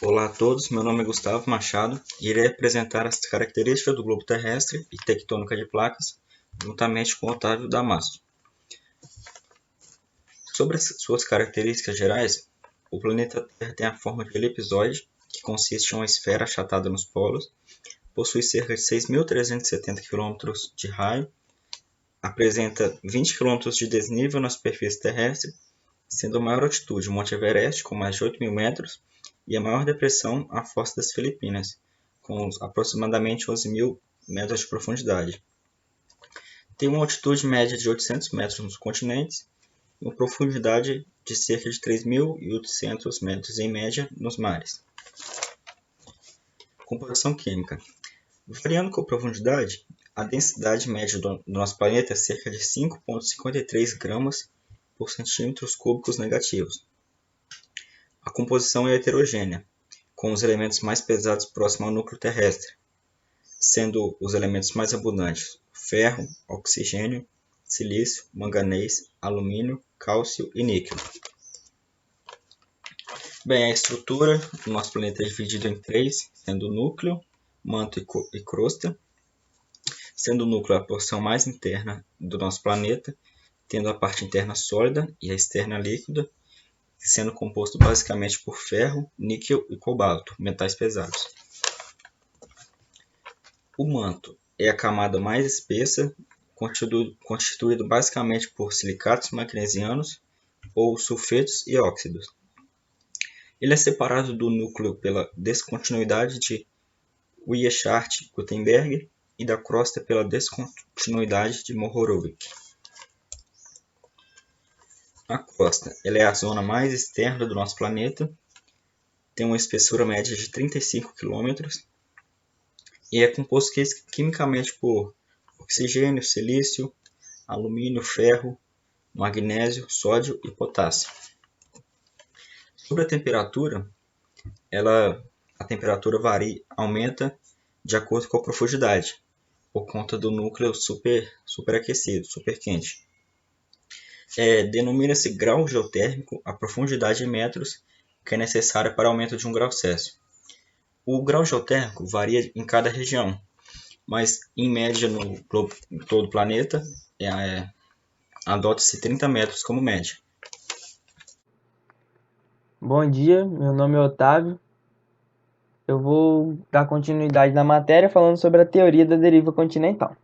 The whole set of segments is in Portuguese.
Olá a todos, meu nome é Gustavo Machado e irei apresentar as características do globo terrestre e tectônica de placas, juntamente com Otávio Damasio. Sobre as suas características gerais, o planeta Terra tem a forma de elipsoide, que consiste em uma esfera achatada nos polos, possui cerca de 6.370 km de raio, apresenta 20 km de desnível na superfície terrestre, sendo a maior altitude o Monte Everest, com mais de 8.000 metros, e a maior depressão a Foz das Filipinas, com aproximadamente 11.000 metros de profundidade. Tem uma altitude média de 800 metros nos continentes e uma profundidade de cerca de 3.800 metros em média nos mares. Composição química. Variando com a profundidade, a densidade média do nosso planeta é cerca de 5,53 gramas por centímetros cúbicos negativos. A composição é heterogênea, com os elementos mais pesados próximos ao núcleo terrestre, sendo os elementos mais abundantes ferro, oxigênio, silício, manganês, alumínio, cálcio e níquel. Bem, a estrutura do nosso planeta é dividida em três, sendo núcleo, manto e crosta, sendo o núcleo a porção mais interna do nosso planeta, tendo a parte interna sólida e a externa líquida, sendo composto basicamente por ferro, níquel e cobalto, metais pesados. O manto é a camada mais espessa, constituído basicamente por silicatos magnesianos ou sulfetos e óxidos. Ele é separado do núcleo pela descontinuidade de Weyerhaft-Gutenberg e da crosta pela descontinuidade de Mohorovic. A crosta ela é a zona mais externa do nosso planeta, tem uma espessura média de 35 km e é composto quimicamente por oxigênio, silício, alumínio, ferro, magnésio, sódio e potássio. Sobre a temperatura, a temperatura aumenta de acordo com a profundidade, por conta do núcleo superaquecido, superquente. Denomina-se grau geotérmico a profundidade em metros que é necessária para aumento de 1 grau Celsius. O grau geotérmico varia em cada região, mas em média no todo o planeta adota-se 30 metros como média. Bom dia, meu nome é Otávio. Eu vou dar continuidade na matéria falando sobre a teoria da deriva continental.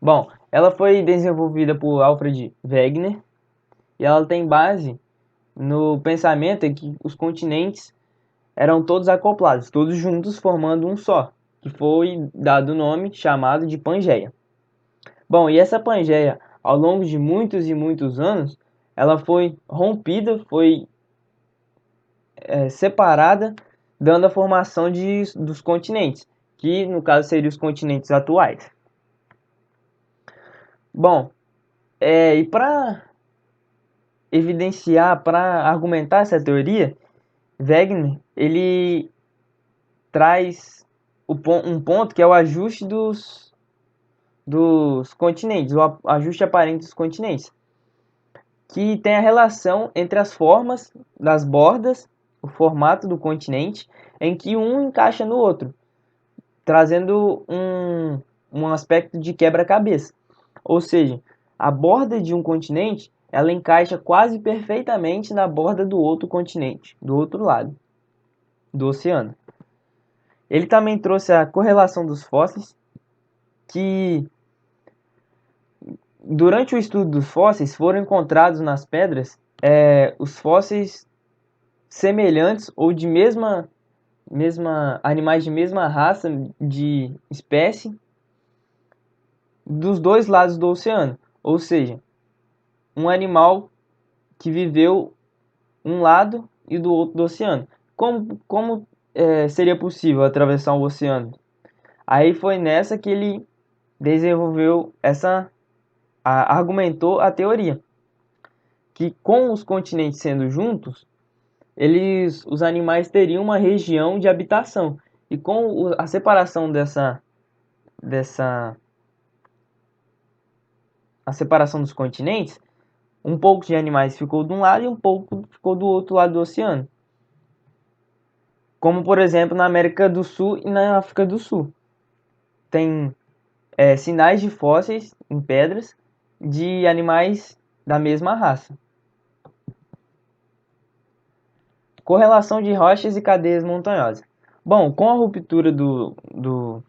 Bom, ela foi desenvolvida por Alfred Wegener e ela tem base no pensamento em que os continentes eram todos acoplados, todos juntos formando um só, que foi dado o nome chamado de Pangeia. Bom, e essa Pangeia, ao longo de muitos e muitos anos, ela foi rompida, foi separada, dando a formação dos continentes, que no caso seriam os continentes atuais. Bom, e para evidenciar, para argumentar essa teoria, Wegener ele traz um ponto que é o ajuste dos continentes, o ajuste aparente dos continentes, que tem a relação entre as formas das bordas, o formato do continente, em que um encaixa no outro, trazendo um aspecto de quebra-cabeça. Ou seja, a borda de um continente ela encaixa quase perfeitamente na borda do outro continente, do outro lado do oceano. Ele também trouxe a correlação dos fósseis, que durante o estudo dos fósseis foram encontrados nas pedras os fósseis semelhantes ou de mesma animais de mesma raça de espécie dos dois lados do oceano, ou seja, um animal que viveu um lado e do outro do oceano. Como seria possível atravessar o oceano? Aí foi nessa que ele desenvolveu argumentou a teoria que com os continentes sendo juntos, os animais teriam uma região de habitação e com a separação dessa a separação dos continentes, um pouco de animais ficou de um lado e um pouco ficou do outro lado do oceano. como por exemplo na América do Sul e na África do Sul. Tem sinais de fósseis em pedras de animais da mesma raça. Correlação de rochas e cadeias montanhosas. Bom, com a ruptura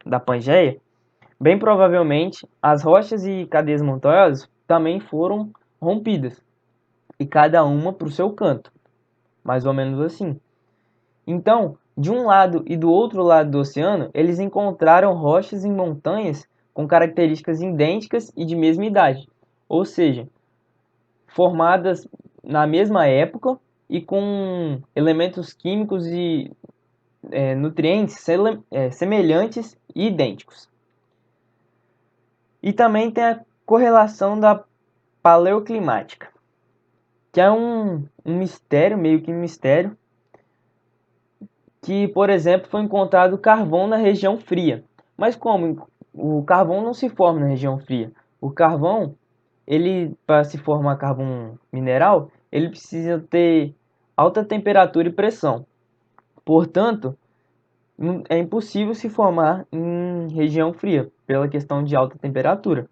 da Pangeia, bem provavelmente as rochas e cadeias montanhosas também foram rompidas, e cada uma para o seu canto, mais ou menos assim. Então, de um lado e do outro lado do oceano, eles encontraram rochas e montanhas com características idênticas e de mesma idade, ou seja, formadas na mesma época e com elementos químicos e nutrientes semelhantes e idênticos. E também tem a correlação da paleoclimática, que é um mistério, meio que um mistério, que, por exemplo, foi encontrado carvão na região fria. Mas como o carvão não se forma na região fria? O carvão, ele para se formar carvão mineral, ele precisa ter alta temperatura e pressão. Portanto, é impossível se formar em região fria, pela questão de alta temperatura.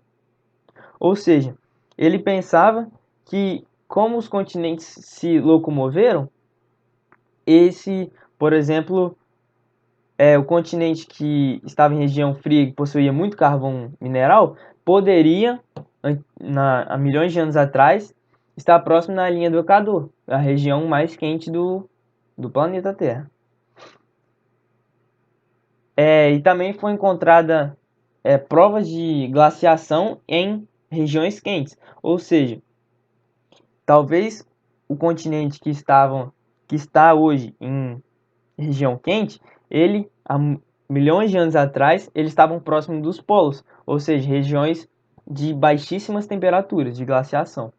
Ou seja, ele pensava que, como os continentes se locomoveram, por exemplo, o continente que estava em região fria e possuía muito carvão mineral, poderia, há milhões de anos atrás, estar próximo da linha do Equador, a região mais quente do planeta Terra. E também foi encontrada provas de glaciação em regiões quentes, ou seja, talvez o continente que está hoje em região quente, ele há milhões de anos atrás, eles estavam próximos dos polos, ou seja, regiões de baixíssimas temperaturas de glaciação.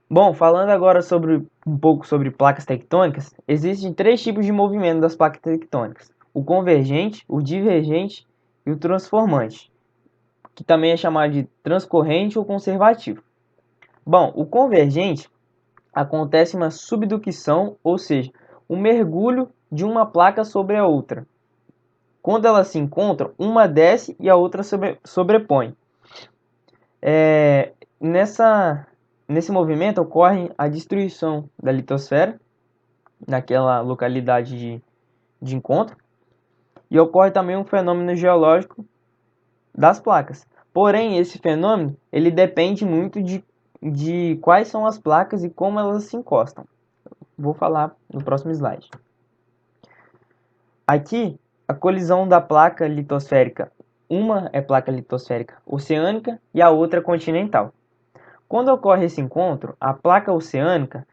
Bom, falando agora um pouco sobre placas tectônicas, existem 3 tipos de movimento das placas tectônicas: o convergente, o divergente e o transformante, que também é chamado de transcorrente ou conservativo. Bom, o convergente acontece uma subducção, ou seja, um mergulho de uma placa sobre a outra. Quando elas se encontram, uma desce e a outra sobrepõe. Nesse movimento ocorre a destruição da litosfera, naquela localidade de encontro, e ocorre também um fenômeno geológico das placas. Porém, esse fenômeno ele depende muito de quais são as placas e como elas se encostam. Vou falar no próximo slide. Aqui, a colisão da placa litosférica. Uma é placa litosférica oceânica e a outra continental. Quando ocorre esse encontro, a placa oceânica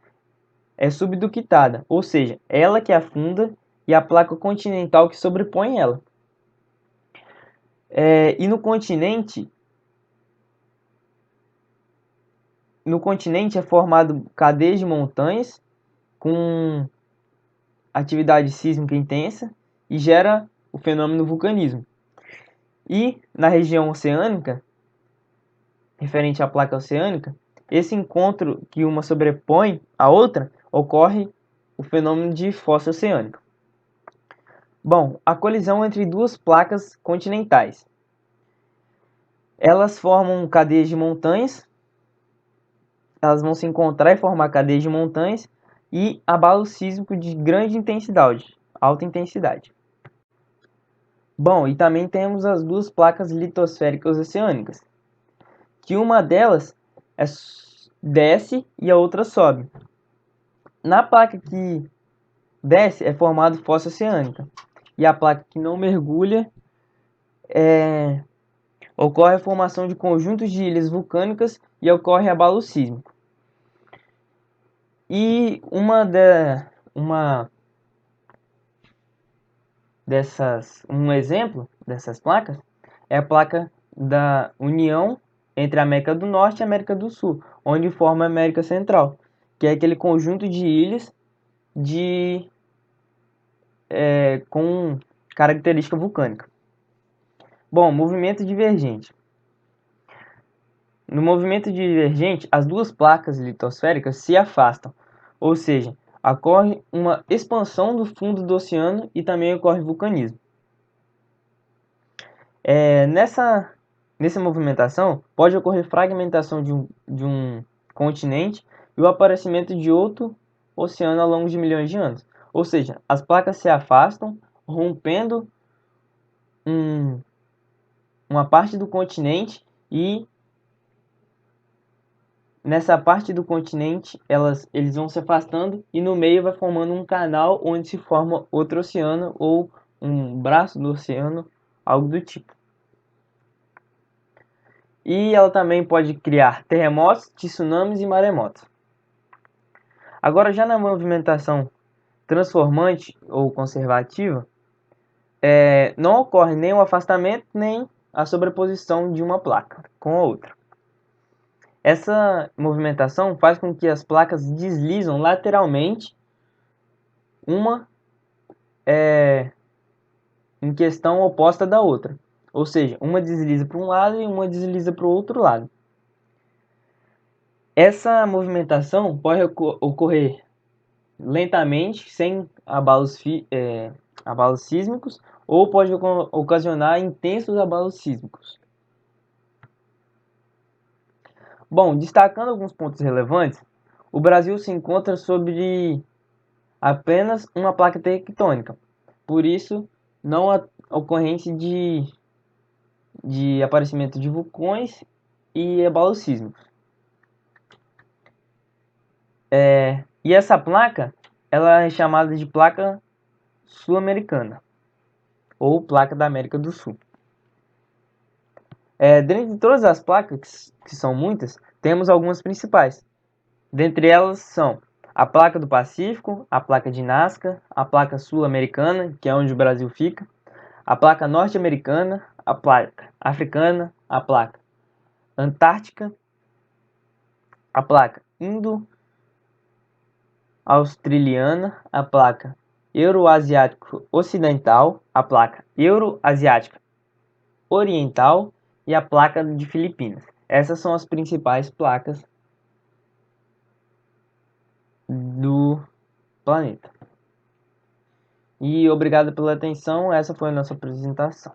é subductada, ou seja, ela que afunda e a placa continental que sobrepõe ela. E no continente é formado cadeias de montanhas com atividade sísmica intensa e gera o fenômeno vulcanismo. E na região oceânica, referente à placa oceânica, esse encontro que uma sobrepõe a outra, ocorre o fenômeno de fossa oceânica. Bom, a colisão entre 2 placas continentais. Elas formam cadeias de montanhas, elas vão se encontrar e formar cadeias de montanhas e abalo sísmico de grande intensidade, alta intensidade. Bom, e também temos as 2 placas litosféricas oceânicas, que uma delas desce e a outra sobe. Na placa que desce é formada fossa oceânica, e a placa que não mergulha ocorre a formação de conjuntos de ilhas vulcânicas e ocorre abalo sísmico. E um exemplo dessas placas é a placa da união entre a América do Norte e a América do Sul, onde forma a América Central, que é aquele conjunto de ilhas com característica vulcânica. Bom, movimento divergente. No movimento divergente, as 2 placas litosféricas se afastam, ou seja, ocorre uma expansão do fundo do oceano e também ocorre vulcanismo. Nessa movimentação, pode ocorrer fragmentação de um continente e o aparecimento de outro oceano ao longo de milhões de anos. Ou seja, as placas se afastam, rompendo uma parte do continente, e nessa parte do continente eles vão se afastando e no meio vai formando um canal onde se forma outro oceano ou um braço do oceano, algo do tipo. E ela também pode criar terremotos, tsunamis e maremotos. Agora, já na movimentação transformante ou conservativa, não ocorre nem o afastamento nem a sobreposição de uma placa com a outra. Essa movimentação faz com que as placas deslizam lateralmente, uma em questão oposta da outra. Ou seja, uma desliza para um lado e uma desliza para o outro lado. Essa movimentação pode ocorrer lentamente, sem abalos sísmicos, ou pode ocasionar intensos abalos sísmicos. Bom, destacando alguns pontos relevantes, o Brasil se encontra sobre apenas uma placa tectônica, por isso não há ocorrência de aparecimento de vulcões e abalos sísmicos. E essa placa, ela é chamada de placa sul-americana, ou placa da América do Sul. Dentre todas as placas, que são muitas, temos algumas principais. Dentre elas são a placa do Pacífico, a placa de Nazca, a placa sul-americana, que é onde o Brasil fica, a placa norte-americana, a placa africana, a placa antártica, a placa indo-australiana, a placa euroasiático ocidental, a placa euroasiática oriental e a placa de Filipinas. Essas são as principais placas do planeta. E obrigado pela atenção, essa foi a nossa apresentação.